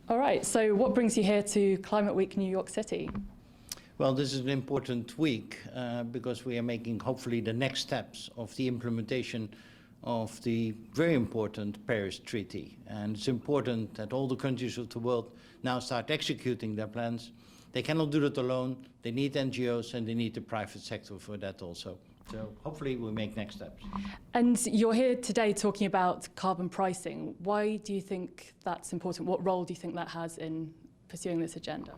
All right, so what brings you here to Climate Week New York City? Well, this is an important week because we are making hopefully the next steps of the implementation of the very important Paris Treaty. And it's important that all the countries of the world now start executing their plans. They cannot do that alone. They need NGOs and they need the private sector for that also. So hopefully we'll make next steps. And you're here today talking about carbon pricing. Why do you think that's important? What role do you think that has in pursuing this agenda?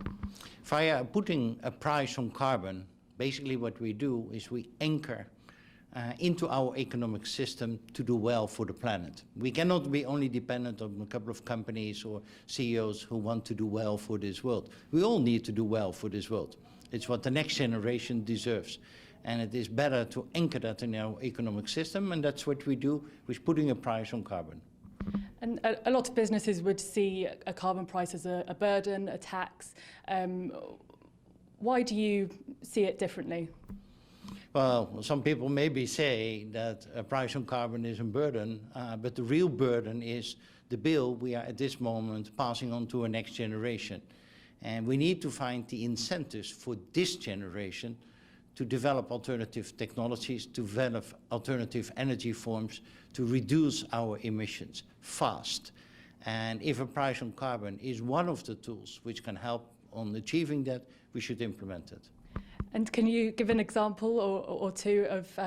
Via putting a price on carbon, basically what we do is we anchor into our economic system to do well for the planet. We cannot be only dependent on a couple of companies or CEOs who want to do well for this world. We all need to do well for this world. It's what the next generation deserves. And it is better to anchor that in our economic system, and that's what we do with putting a price on carbon. And a lot of businesses would see a carbon price as a burden, a tax. Why do you see it differently? Well, some people maybe say that a price on carbon is a burden, but the real burden is the bill we are at this moment passing on to a next generation. And we need to find the incentives for this generation to develop alternative technologies, to develop alternative energy forms, to reduce our emissions fast. And if a price on carbon is one of the tools which can help on achieving that, we should implement it. And can you give an example or two of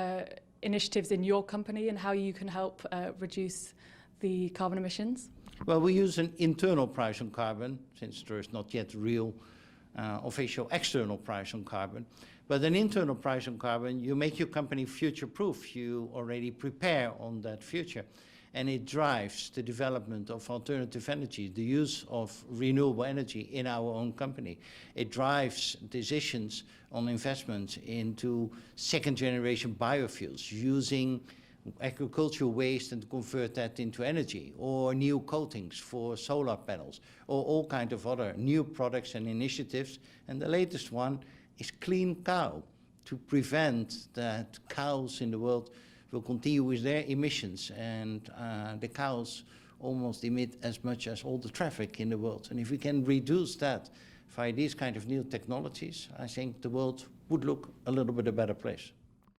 initiatives in your company and how you can help reduce the carbon emissions? Well, we use an internal price on carbon, since there is not yet real official external price on carbon. But an internal price on carbon, you make your company future-proof. You already prepare on that future. And it drives the development of alternative energy, the use of renewable energy in our own company. It drives decisions on investments into second-generation biofuels, using agricultural waste and convert that into energy, or new coatings for solar panels, or all kinds of other new products and initiatives. And the latest one is clean cow, to prevent that cows in the world will continue with their emissions, and the cows almost emit as much as all the traffic in the world. And if we can reduce that via these kind of new technologies, I think the world would look a little bit a better place.